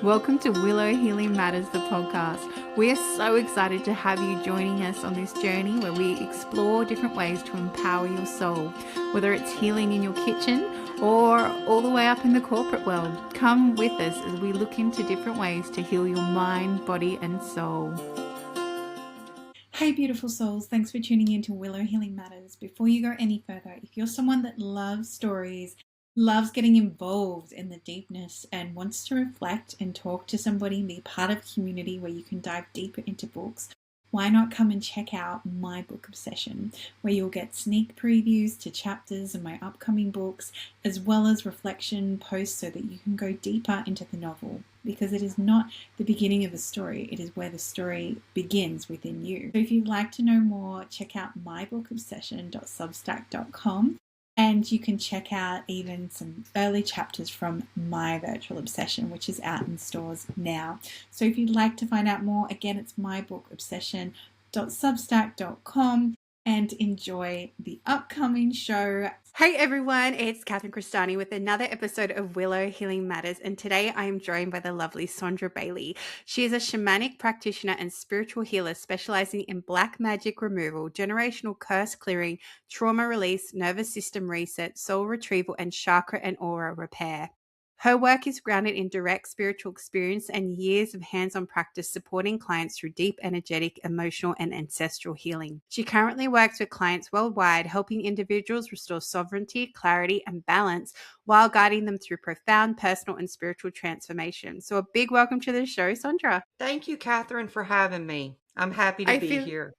Welcome to Willow Healing Matters, the podcast. We are so excited to have you joining us on this journey where we explore different ways to empower your soul, whether it's healing in your kitchen or all the way up in the corporate world. Come with us as we look into different ways to heal your mind, body, and soul. Hey, beautiful souls. Thanks for tuning in to Willow Healing Matters. Before you go any further, if you're someone that loves stories, loves getting involved in the deepness and wants to reflect and talk to somebody and be part of a community where you can dive deeper into books, why not come and check out my book obsession, where you'll get sneak previews to chapters of my upcoming books, as well as reflection posts so that you can go deeper into the novel. Because it is not the beginning of a story, it is where the story begins within you. So if you'd like to know more, check out mybookobsession.substack.com. And you can check out even some early chapters from my virtual obsession, which is out in stores now. So if you'd like to find out more, again, it's mybookobsession.substack.com, and enjoy the upcoming show. Hey everyone, it's Catherine Crestani with another episode of Willow Healing Matters, and today I am joined by the lovely Sondra Bailey. She is a shamanic practitioner and spiritual healer specializing in black magic removal, generational curse clearing, trauma release, nervous system reset, soul retrieval, and chakra and aura repair. Her work is grounded in direct spiritual experience and years of hands-on practice supporting clients through deep energetic, emotional, and ancestral healing. She currently works with clients worldwide, helping individuals restore sovereignty, clarity, and balance while guiding them through profound personal and spiritual transformation. So a big welcome to the show, Sondra. Thank you, Catherine, for having me. I'm happy to be here.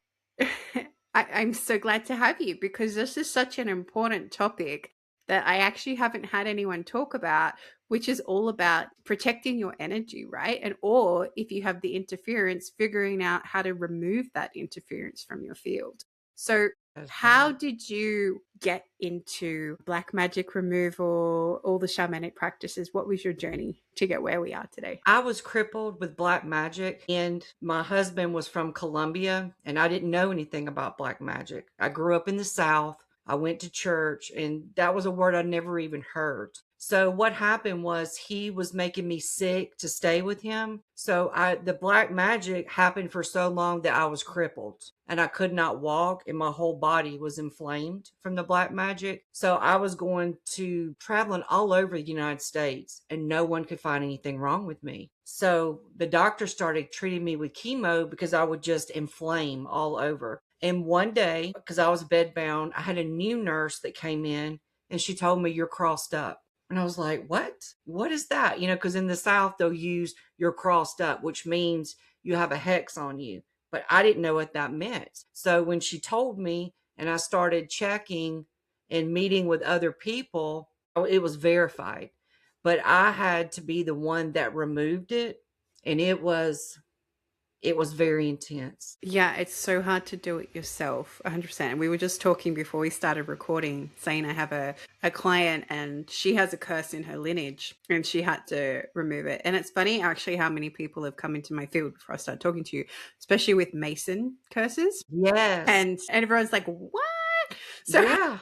I'm so glad to have you because this is such an important topic that I actually haven't had anyone talk about, which is all about protecting your energy, right? And or if you have the interference, figuring out how to remove that interference from your field. So how did you get into black magic removal, all the shamanic practices? What was your journey to get where we are today? I was crippled with black magic, and my husband was from Colombia, and I didn't know anything about black magic. I grew up in the South. I went to church, and that was a word I never even heard. So what happened was he was making me sick to stay with him. So the black magic happened for so long that I was crippled and I could not walk, and my whole body was inflamed from the black magic. So I was traveling all over the United States, and no one could find anything wrong with me. So the doctor started treating me with chemo because I would just inflame all over. And one day, because I was bedbound, I had a new nurse that came in, and she told me, "You're crossed up." And I was like, "What? What is that?" Because in the South, they'll use "you're crossed up," which means you have a hex on you. But I didn't know what that meant. So when she told me and I started checking and meeting with other people, it was verified. But I had to be the one that removed it. And it was very intense. Yeah, it's so hard to do it yourself, 100%. We were just talking before we started recording, saying I have a client and she has a curse in her lineage and she had to remove it. And it's funny actually how many people have come into my field before I started talking to you, especially with Mason curses. Yes. And everyone's like, what? So yeah.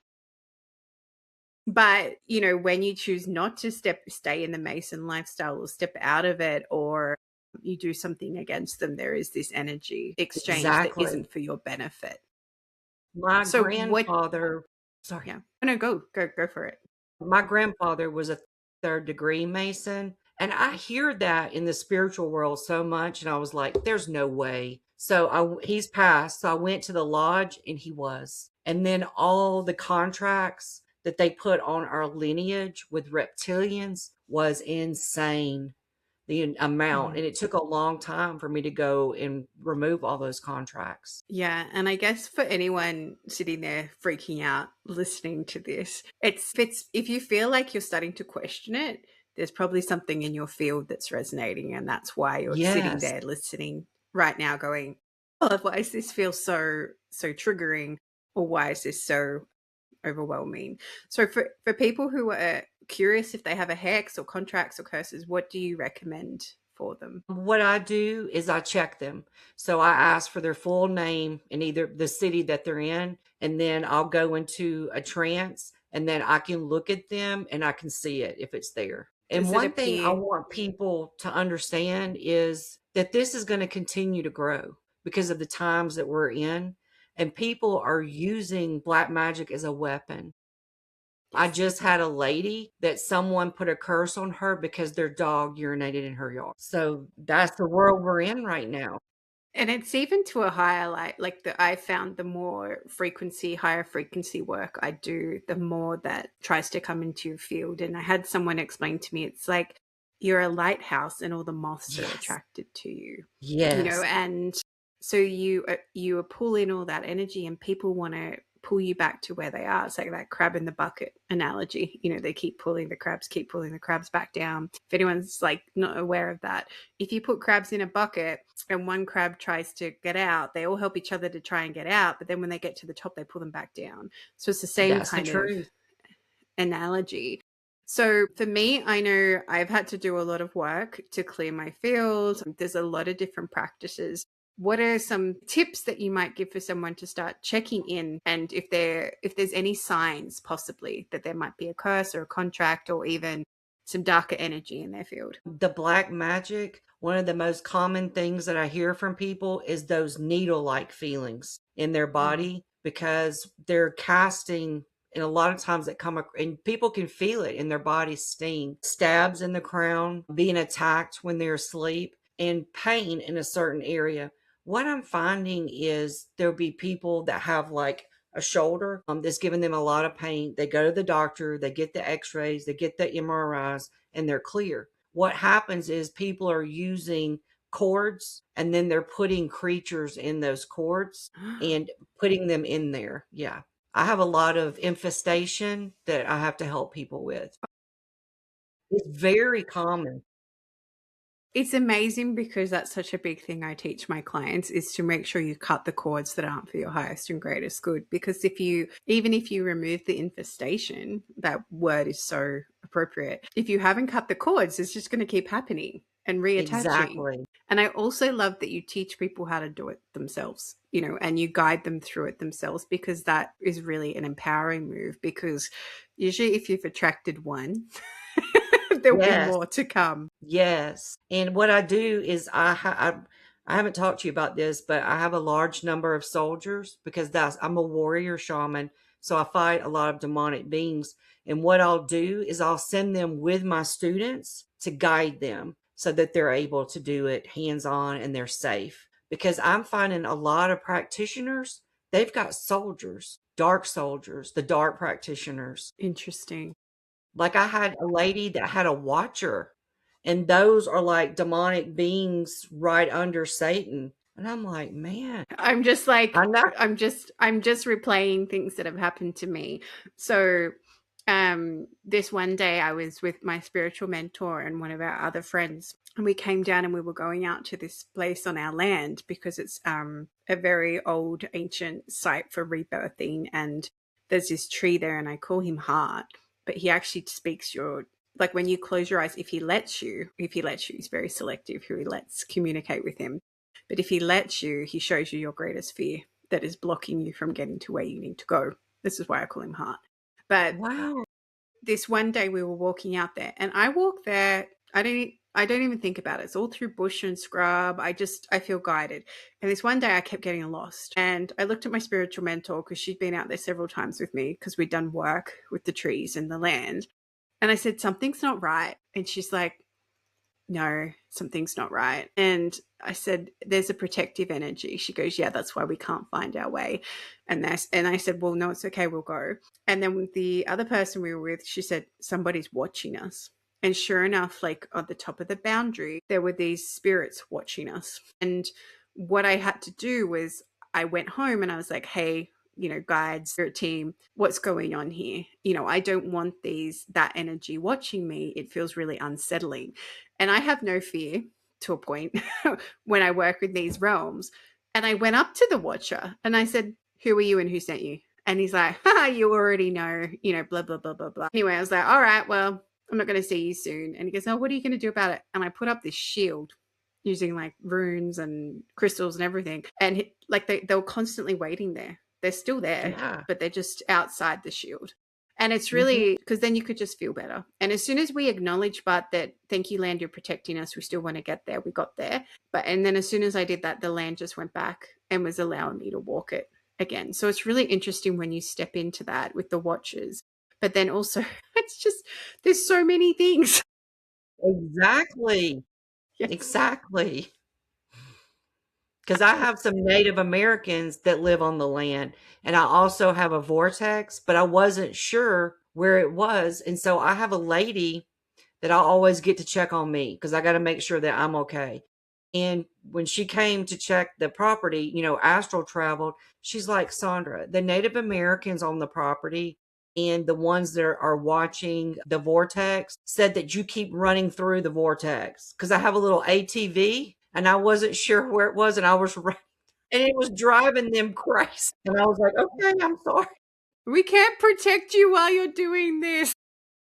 But, when you choose not to stay in the Mason lifestyle or step out of it, or you do something against them, there is this energy exchange that isn't for your benefit. My grandfather, sorry. Yeah. No, go for it. My grandfather was a third degree Mason. And I hear that in the spiritual world so much. And I was like, there's no way. So he's passed. So I went to the lodge and he was. And then all the contracts that they put on our lineage with reptilians was insane, the amount. And it took a long time for me to go and remove all those contracts. Yeah. And I guess for anyone sitting there freaking out, listening to this, if you feel like you're starting to question it, there's probably something in your field that's resonating. And that's why you're sitting there listening right now going, oh, why does this feel so triggering? Or why is this so overwhelming? So for people who are curious if they have a hex or contracts or curses, what do you recommend for them? What I do is I check them. So I ask for their full name and either the city that they're in, and then I'll go into a trance, and then I can look at them and I can see it if it's there. And Does it one thing I appear? want people to understand is that this is going to continue to grow because of the times that we're in, and people are using black magic as a weapon. I Yes. just had a lady that someone put a curse on her because their dog urinated in her yard. So that's the world we're in right now. And it's even to a higher like the I found the more higher frequency work I do, the more that tries to come into your field. And I had someone explain to me, it's like you're a lighthouse and all the moths are Yes. attracted to you, Yes. and so you pull in all that energy and people want to pull you back to where they are. It's like that crab in the bucket analogy. They keep pulling the crabs back down. If anyone's like not aware of that, if you put crabs in a bucket and one crab tries to get out, they all help each other to try and get out. But then when they get to the top, they pull them back down. So it's the same That's the kind of truth. analogy. So for me, I know I've had to do a lot of work to clear my field. There's a lot of different practices. What are some tips that you might give for someone to start checking in, and if there's any signs possibly that there might be a curse or a contract or even some darker energy in their field? The black magic, one of the most common things that I hear from people is those needle-like feelings in their Mm. body because they're casting, and a lot of times and people can feel it in their body sting, stabs in the crown, being attacked when they're asleep, and pain in a certain area. What I'm finding is there'll be people that have like a shoulder that's giving them a lot of pain. They go to the doctor, they get the x-rays, they get the MRIs, and they're clear. What happens is people are using cords and then they're putting creatures in those cords and putting them in there. Yeah. I have a lot of infestation that I have to help people with. It's very common. It's amazing because that's such a big thing I teach my clients, is to make sure you cut the cords that aren't for your highest and greatest good. Because even if you remove the infestation, that word is so appropriate. If you haven't cut the cords, it's just going to keep happening and reattaching. Exactly. And I also love that you teach people how to do it themselves, and you guide them through it themselves, because that is really an empowering move. Because usually if you've attracted one, there'll be Yes. more to come. Yes, and what I do is I haven't talked to you about this, but I have a large number of soldiers because I'm a warrior shaman, so I fight a lot of demonic beings. And what I'll do is I'll send them with my students to guide them so that they're able to do it hands-on and they're safe. Because I'm finding a lot of practitioners, they've got soldiers, the dark practitioners. Interesting. Like I had a lady that had a watcher, and those are like demonic beings right under Satan. And I'm like, man, I'm just like I know. I'm just replaying things that have happened to me. So this one day I was with my spiritual mentor and one of our other friends, and we came down and we were going out to this place on our land because it's a very old ancient site for rebirthing, and there's this tree there, and I call him Heart, but he actually speaks your, like, when you close your eyes, if he lets you, he's very selective who he lets communicate with him. But if he lets you, he shows you your greatest fear that is blocking you from getting to where you need to go. This is why I call him Heart. But Wow. this one day we were walking out there, and I walk there. I don't even think about it. It's all through bush and scrub. I feel guided. And this one day I kept getting lost, and I looked at my spiritual mentor, because she'd been out there several times with me because we'd done work with the trees and the land. And I said, something's not right. And she's like, no, something's not right. And I said, there's a protective energy. She goes, yeah, that's why we can't find our way. And I said, well, no, it's okay, we'll go. And then with the other person we were with, she said, somebody's watching us. And sure enough, like at the top of the boundary, there were these spirits watching us. And what I had to do was I went home and I was like, hey, guides, spirit team, what's going on here? I don't want that energy watching me. It feels really unsettling. And I have no fear to a point when I work with these realms. And I went up to the watcher and I said, who are you and who sent you? And he's like, you already know, blah, blah, blah, blah, blah. Anyway, I was like, all right, well, I'm not going to see you soon. And he goes, oh, what are you going to do about it? And I put up this shield using like runes and crystals and everything. And they were constantly waiting there. They're still there, Yeah. but they're just outside the shield. And it's really because then you could just feel better. And as soon as we acknowledge, but that thank you, land, you're protecting us. We still want to get there. We got there. And then as soon as I did that, the land just went back and was allowing me to walk it again. So it's really interesting when you step into that with the watches. But then also it's just, there's so many things. Exactly. Yes. Exactly. Because I have some Native Americans that live on the land, and I also have a vortex, but I wasn't sure where it was. And so I have a lady that I always get to check on me because I got to make sure that I'm okay. And when she came to check the property, astral traveled, she's like, Sondra, the Native Americans on the property and the ones that are watching the vortex said that you keep running through the vortex because I have a little ATV and I wasn't sure where it was and I was running and it was driving them crazy. And I was like, okay, I'm sorry. We can't protect you while you're doing this.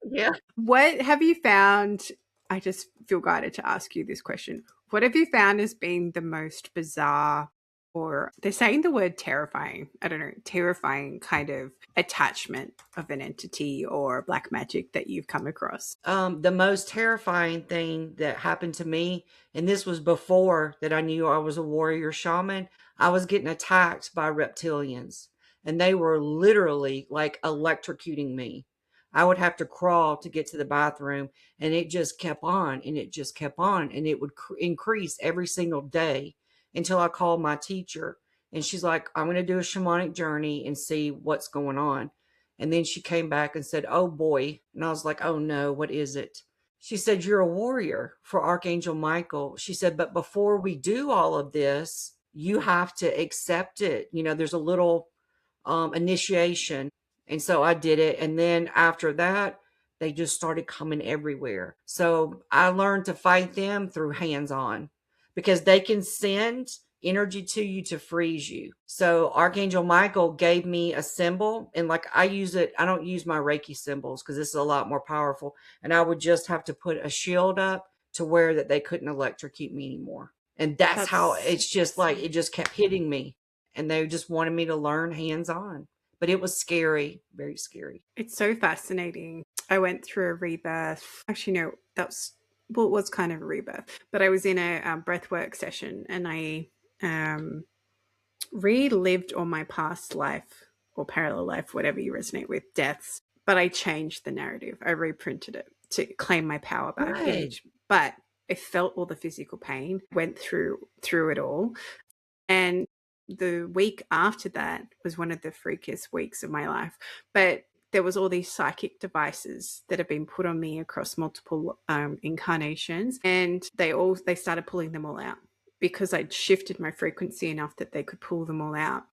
Yeah. What have you found? I just feel guided to ask you this question. What have you found as being the most bizarre, or they're saying the word terrifying, I don't know, terrifying kind of attachment of an entity or black magic that you've come across? The most terrifying thing that happened to me, and this was before that I knew I was a warrior shaman, I was getting attacked by reptilians, and they were literally like electrocuting me. I would have to crawl to get to the bathroom, and it just kept on, and it just kept on, and it would increase every single day until I called my teacher, and she's like, I'm going to do a shamanic journey and see what's going on. And then she came back and said, oh boy. And I was like, oh no, what is it? She said, you're a warrior for Archangel Michael. She said, but before we do all of this, you have to accept it. There's a little initiation. And so I did it. And then after that, they just started coming everywhere. So I learned to fight them through hands on because they can send energy to you to freeze you. So Archangel Michael gave me a symbol and like I use it. I don't use my Reiki symbols because this is a lot more powerful. And I would just have to put a shield up to where that they couldn't electrocute me anymore. And that's how it's just like, it just kept hitting me and they just wanted me to learn hands on, but it was scary, very scary. It's so fascinating. I went through a rebirth. Actually, no, it was kind of a rebirth, but I was in a breathwork session and I relived all my past life or parallel life, whatever you resonate with, deaths, but I changed the narrative. I reprinted it to claim my power back. Right. But I felt all the physical pain, went through it all. And the week after that was one of the freakiest weeks of my life. But there was all these psychic devices that have been put on me across multiple incarnations, and they started pulling them all out because I'd shifted my frequency enough that they could pull them all out.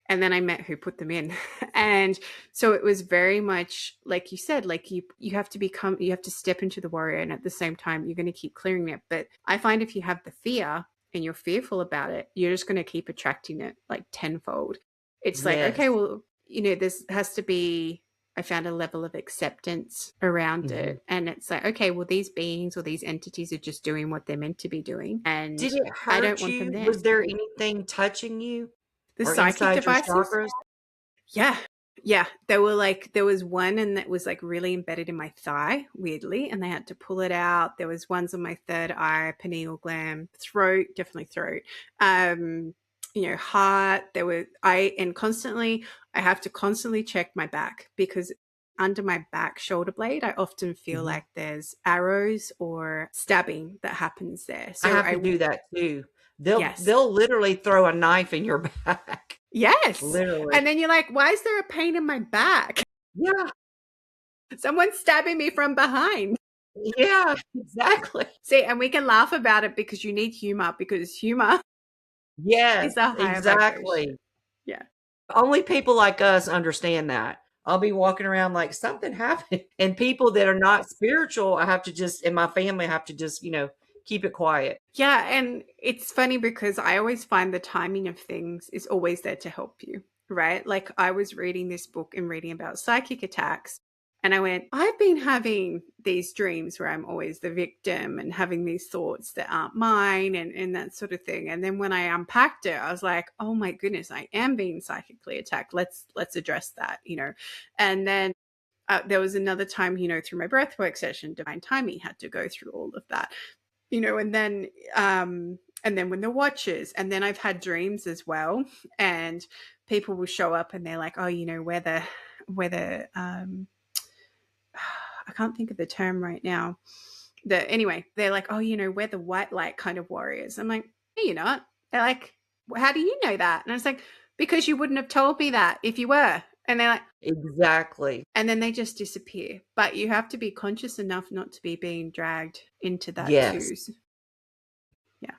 And then I met who put them in. And so it was very much like you said, like you have to step into the warrior, and at the same time you're going to keep clearing it. But I find if you have the fear and you're fearful about it, you're just going to keep attracting it like tenfold. It's like, okay, well, this has to be, I found a level of acceptance around it. And it's like, okay, well, these beings or these entities are just doing what they're meant to be doing. And did it hurt I don't want them there. Was there anything touching you? The or psychic devices? Chakras? Yeah. There was one and that was like really embedded in my thigh, weirdly, and they had to pull it out. There was ones on my third eye, pineal gland, throat, definitely throat. Heart. I have to constantly check my back because under my back shoulder blade, I often feel like there's arrows or stabbing that happens there. So I have to do that too. They'll literally throw a knife in your back. Yes. Literally. And then you're like, why is there a pain in my back? Yeah. Someone's stabbing me from behind. Yeah, exactly. See, and we can laugh about it because you need humor, because humor is a higher exactly. vibration. Yeah. Only people like us understand that. I'll be walking around like something happened. And people that are not spiritual, in my family, I have to just, keep it quiet. Yeah. And it's funny because I always find the timing of things is always there to help you, right? Like I was reading this book and reading about psychic attacks. And I went, I've been having these dreams where I'm always the victim and having these thoughts that aren't mine and that sort of thing. And then when I unpacked it, I was like, oh my goodness, I am being psychically attacked. Let's address that, And then there was another time, through my breathwork session, divine timing had to go through all of that, and then when the watches, and then I've had dreams as well, and people will show up and they're like, oh, where the I can't think of the term right now. Anyway, they're like, oh, we're the white light kind of warriors. I'm like, no, you're not. They're like, well, how do you know that? And I was like, because you wouldn't have told me that if you were. And they're like, Exactly. and then they just disappear. But you have to be conscious enough not to be being dragged into that Yes. too. Yeah.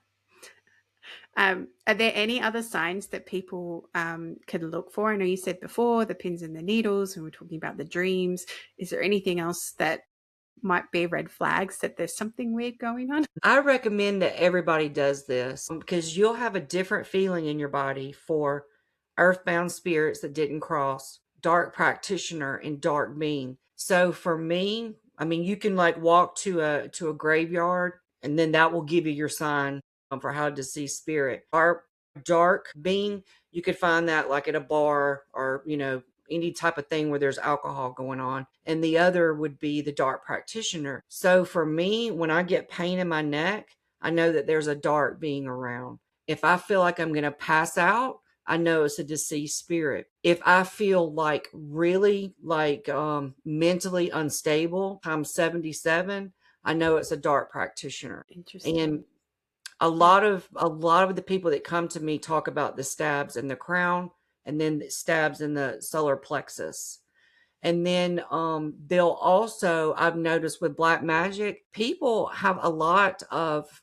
Are there any other signs that people can look for? I know you said before the pins and the needles, and we're talking about the dreams. Is there anything else that might be red flags that there's something weird going on? I recommend that everybody does this because you'll have a different feeling in your body for earthbound spirits that didn't cross, dark practitioner, and dark being. So for me, I mean, you can like walk to a graveyard, and then that will give you your sign for how to see spirit. Our dark being, you could find that like at a bar or any type of thing where there's alcohol going on. And the other would be the dark practitioner. So for me, when I get pain in my neck, I know that there's a dark being around. If I feel like I'm going to pass out, I know it's a deceased spirit. If I feel like really like mentally unstable, I'm 77, I know it's a dark practitioner. Interesting. And a lot of the people that come to me talk about the stabs in the crown and then the stabs in the solar plexus. And then they'll also, I've noticed with black magic, people have a lot of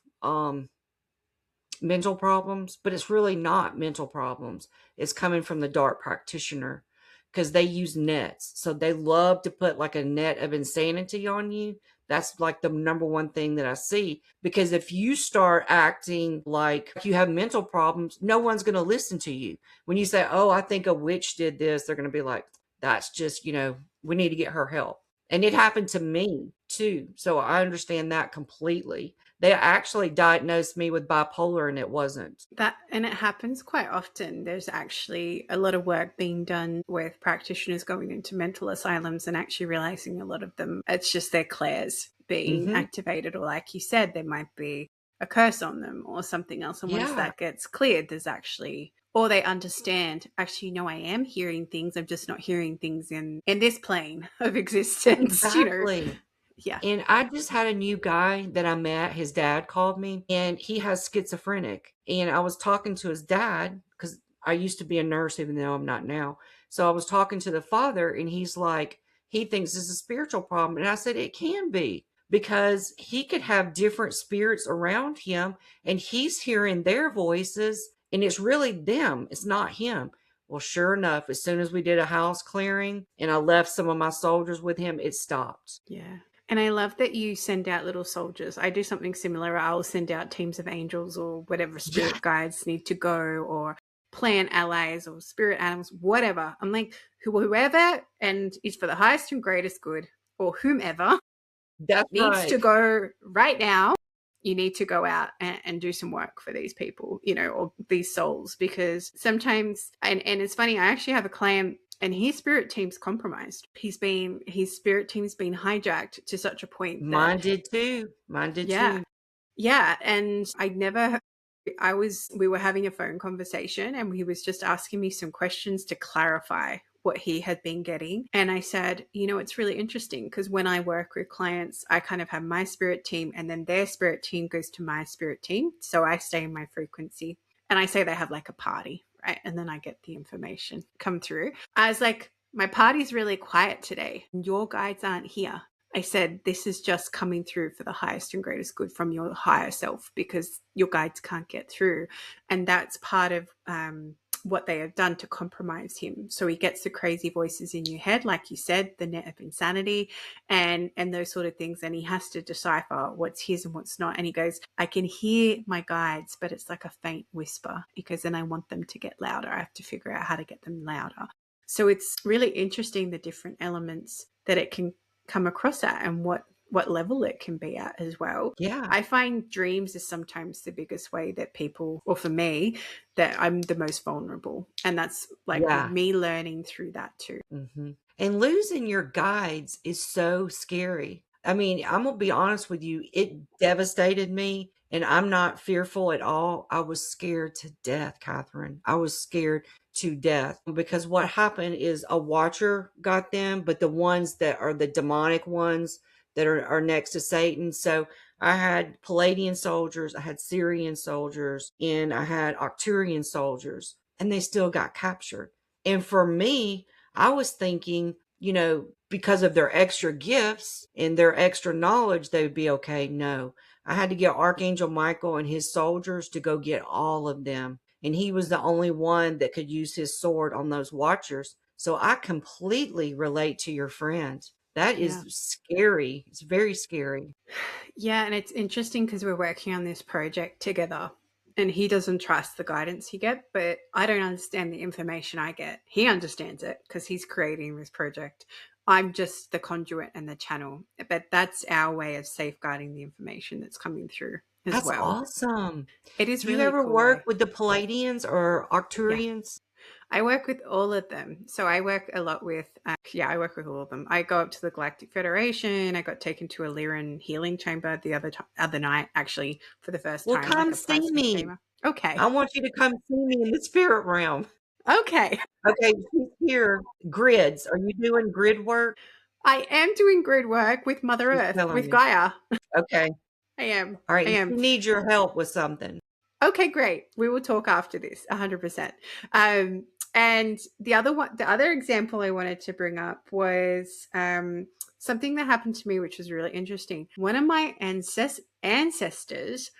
mental problems, but it's really not mental problems. It's coming from the dark practitioner because they use nets. So they love to put like a net of insanity on you. That's like the number one thing that I see. Because if you start acting like you have mental problems, no one's going to listen to you. When you say, oh, I think a witch did this, they're going to be like, that's just, we need to get her help. And it happened to me too. So I understand that completely. They actually diagnosed me with bipolar and it wasn't. And it happens quite often. There's actually a lot of work being done with practitioners going into mental asylums and actually realizing a lot of them, it's just their clairs being activated, or like you said, there might be a curse on them or something else. And once that gets cleared, there's actually, or they understand, actually, I am hearing things. I'm just not hearing things in this plane of existence. Exactly. Yeah. And I just had a new guy that I met. His dad called me and he has schizophrenic. And I was talking to his dad because I used to be a nurse, even though I'm not now. So I was talking to the father and he's like, he thinks it's a spiritual problem. And I said, it can be because he could have different spirits around him and he's hearing their voices and it's really them. It's not him. Well, sure enough, as soon as we did a house clearing and I left some of my soldiers with him, it stopped. Yeah. And I love that you send out little soldiers. I do something similar. I'll send out teams of angels or whatever spirit guides need to go, or plant allies or spirit animals, whatever. I'm like, whoever and is for the highest and greatest good, or whomever needs to go right now. You need to go out and do some work for these people, or these souls, because sometimes, and it's funny, I actually have a client and his spirit team's compromised. His spirit team's been hijacked to such a point that Mine did too. Yeah. And we were having a phone conversation and he was just asking me some questions to clarify what he had been getting. And I said, it's really interesting because when I work with clients, I kind of have my spirit team and then their spirit team goes to my spirit team. So I stay in my frequency. And I say they have like a party, right? And then I get the information come through. I was like, my party's really quiet today. Your guides aren't here. I said, this is just coming through for the highest and greatest good from your higher self because your guides can't get through. And that's part of what they have done to compromise him. So he gets the crazy voices in your head, like you said, the net of insanity and those sort of things. And he has to decipher what's his and what's not. And he goes, I can hear my guides, but it's like a faint whisper because then I want them to get louder. I have to figure out how to get them louder. So it's really interesting, the different elements that it can come across at and what level it can be at as well. Yeah. I find dreams is sometimes the biggest way that people, or for me, that I'm the most vulnerable. And that's like me learning through that too. Mm-hmm. And losing your guides is so scary. I mean, I'm going to be honest with you, it devastated me, and I'm not fearful at all. I was scared to death, Catherine. I was scared to death because what happened is a watcher got them, but the ones that are the demonic ones that are next to Satan. So I had Palladian soldiers, I had Syrian soldiers, and I had Arcturian soldiers, and they still got captured. And for me, I was thinking, because of their extra gifts and their extra knowledge, they would be okay. No, I had to get Archangel Michael and his soldiers to go get all of them. And he was the only one that could use his sword on those watchers. So I completely relate to your friend. That Yeah. is scary. It's very scary. Yeah, and it's interesting because we're working on this project together, and he doesn't trust the guidance he get, but I don't understand the information I get. He understands it because he's creating this project. I'm just the conduit and the channel, but that's our way of safeguarding the information that's coming through as That's well. awesome. It is Do you really ever cool work way. with the Palladians or Yeah. Arcturians? I work with all of them. So I work a lot with, I work with all of them. I go up to the Galactic Federation. I got taken to a Lyran healing chamber the other night, actually, for the first Well, time, like come a see plasma me. chamber. Okay. I want you to come see me in the spirit realm. Okay. Okay, she's here. Grids. Are you doing grid work? I am doing grid work with Mother She's Earth, telling with me. Gaia. Okay. I am. All right. I And am. she needs your help with something. Okay, great. We will talk after this, 100%. And the other example I wanted to bring up was something that happened to me, which was really interesting. One of my ancestors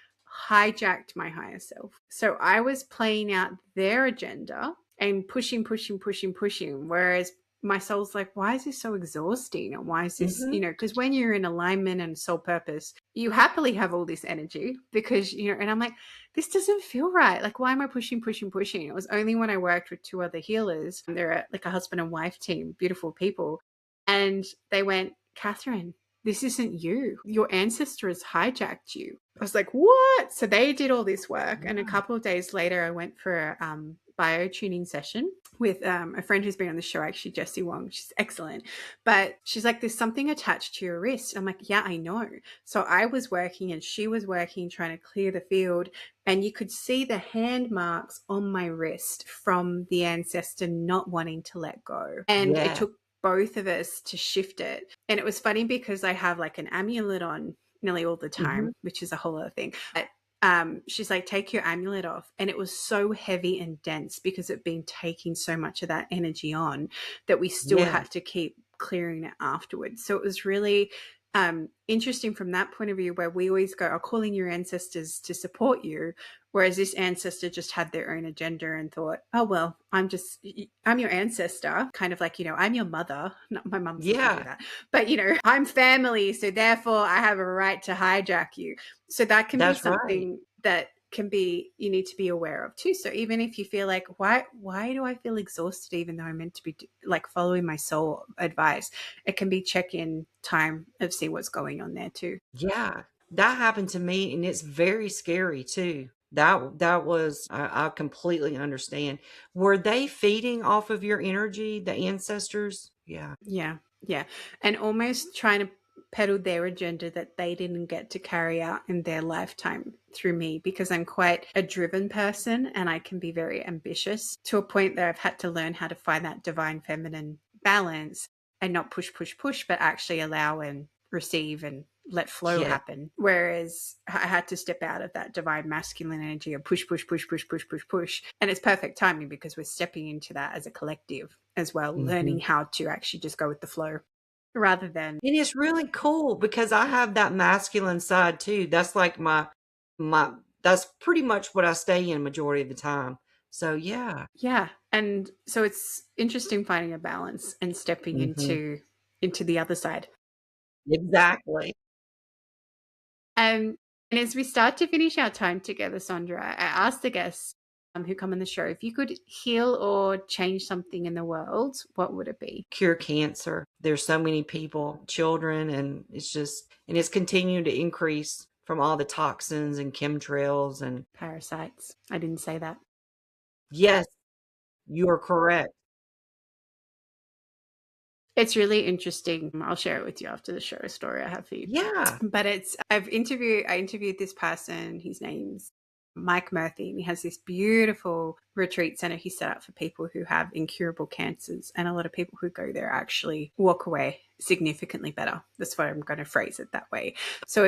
hijacked my higher self. So I was playing out their agenda and pushing, pushing, pushing, pushing. Whereas my soul's like, why is this so exhausting? And why is this, Hmm. because when you're in alignment and soul purpose, you happily have all this energy because, and I'm like, this doesn't feel right. Like, why am I pushing, pushing, pushing? It was only when I worked with two other healers. They're like a husband and wife team, beautiful people. And they went, Catherine, this isn't you. Your ancestor has hijacked you. I was like, what? So they did all this work. And a couple of days later, I went for a bio-tuning session with a friend who's been on the show, actually, Jessie Wong. She's excellent. But she's like, there's something attached to your wrist. I'm like, yeah, I know. So I was working and she was working, trying to clear the field. And you could see the hand marks on my wrist from the ancestor not wanting to let go. And it Yeah. took both of us to shift it. And it was funny because I have like an amulet on nearly all the Hmm. time, which is a whole other thing. But she's like, take your amulet off. And it was so heavy and dense because it'd been taking so much of that energy on that we still Yeah. had to keep clearing it afterwards. So it was really interesting from that point of view, where we always go, I'm calling your ancestors to support you. Whereas this ancestor just had their own agenda and thought, oh, well, I'm your ancestor. Kind of like, I'm your mother. Not, my mum doesn't do Yeah. that. But, I'm family. So therefore I have a right to hijack you. So that can be That's right. something that you need to be aware of too. So even if you feel like, why do I feel exhausted even though I'm meant to be like following my soul advice, it can be check-in time of see what's going on there too. Yeah. That happened to me, and it's very scary too. That was I completely understand. Were they feeding off of your energy, the ancestors? Yeah. Yeah. Yeah. And almost trying to peddle their agenda that they didn't get to carry out in their lifetime through me, because I'm quite a driven person and I can be very ambitious to a point that I've had to learn how to find that divine feminine balance and not push, push, push, but actually allow and receive and let flow Yeah. happen. Whereas I had to step out of that divine masculine energy of push, push, push, push, push, push, push. And it's perfect timing because we're stepping into that as a collective as well, Hmm. learning how to actually just go with the flow rather than. And it's really cool because I have that masculine side too. That's like my that's pretty much what I stay in majority of the time. So yeah. Yeah. And so it's interesting finding a balance and stepping Hmm. into the other side. Exactly. Um, and as we start to finish our time together, Sondra, I asked the guests who come on the show, if you could heal or change something in the world, what would it be? Cure cancer. There's so many people, children, and it's continuing to increase from all the toxins and chemtrails and Parasites. I didn't say that. yes, you are correct. It's really interesting. I'll share it with you after the show, a story I have for you. Yeah. But I interviewed this person. His name's Mike Murphy, and he has this beautiful retreat center he set up for people who have incurable cancers. And a lot of people who go there actually walk away significantly better. That's why I'm going to phrase it that way. So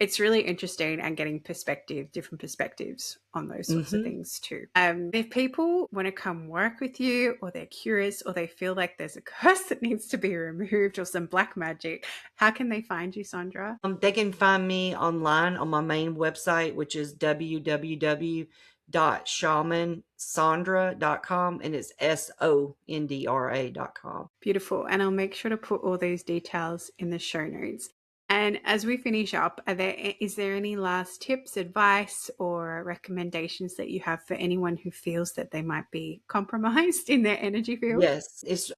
it's really interesting and getting different perspectives on those sorts of things too. If people want to come work with you, or they're curious, or they feel like there's a curse that needs to be removed or some black magic, how can they find you, Sondra? They can find me online on my main website, which is www.shamansondra.com, and it's sondra.com. Beautiful. And I'll make sure to put all those details in the show notes. And as we finish up, is there any last tips, advice, or recommendations that you have for anyone who feels that they might be compromised in their energy field? Yes, it's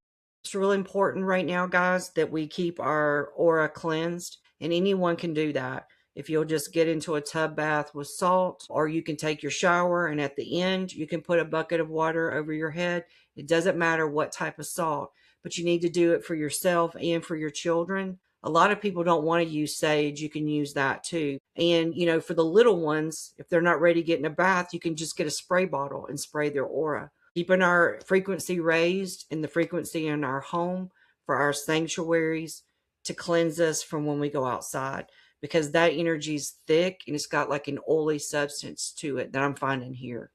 really important right now, guys, that we keep our aura cleansed, and anyone can do that. If you'll just get into a tub bath with salt, or you can take your shower, and at the end, you can put a bucket of water over your head. It doesn't matter what type of salt, but you need to do it for yourself and for your children. A lot of people don't want to use sage. You can use that too. And, for the little ones, if they're not ready to get in a bath, you can just get a spray bottle and spray their aura. Keeping our frequency raised and the frequency in our home for our sanctuaries to cleanse us from when we go outside, because that energy is thick and it's got like an oily substance to it that I'm finding here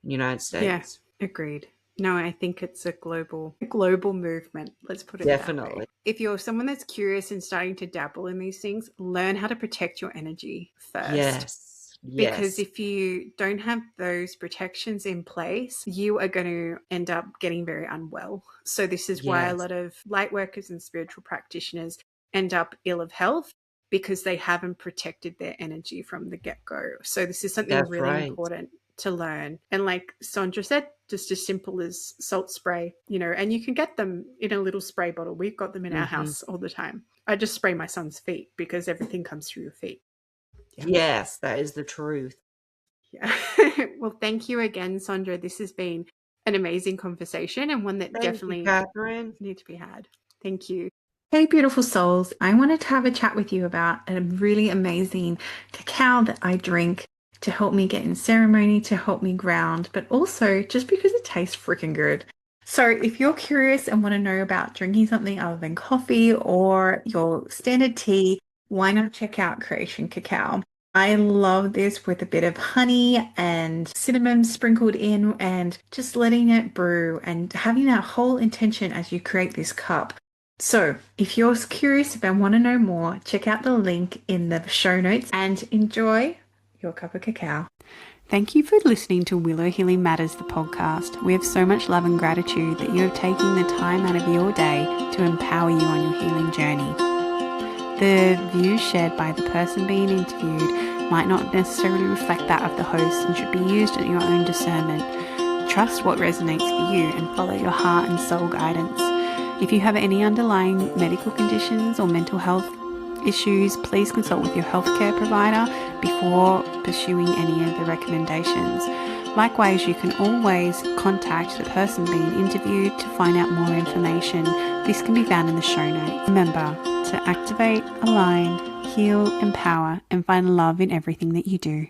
in the United States. Yeah, agreed. No, I think it's a global movement. Let's put it Definitely. that way. If you're someone that's curious and starting to dabble in these things, learn how to protect your energy first. Yes. Because if you don't have those protections in place, you are going to end up getting very unwell. So this is why a lot of light workers and spiritual practitioners end up ill of health, because they haven't protected their energy from the get-go. So this is something really important to learn. And like Sondra said, just as simple as salt spray, and you can get them in a little spray bottle. We've got them in our house all the time. I just spray my son's feet because everything comes through your feet. Yeah. Yes, that is the truth. Yeah. Well, thank you again, Sondra. This has been an amazing conversation, and one that definitely needs to be had. Thank you. Hey, beautiful souls. I wanted to have a chat with you about a really amazing cacao that I drink to help me get in ceremony, to help me ground, but also just because it tastes freaking good. So if you're curious and want to know about drinking something other than coffee or your standard tea, why not check out Creation Cacao? I love this with a bit of honey and cinnamon sprinkled in, and just letting it brew and having that whole intention as you create this cup. So if you're curious and want to know more, check out the link in the show notes and enjoy your cup of cacao. Thank you for listening to Willow Healing Matters, the podcast. We have so much love and gratitude that you have taken the time out of your day to empower you on your healing journey. The views shared by the person being interviewed might not necessarily reflect that of the host and should be used at your own discernment. Trust what resonates for you and follow your heart and soul guidance. If you have any underlying medical conditions or mental health issues, please consult with your healthcare provider before pursuing any of the recommendations. Likewise, you can always contact the person being interviewed to find out more information. This can be found in the show notes. Remember to activate, align, heal, empower, and find love in everything that you do.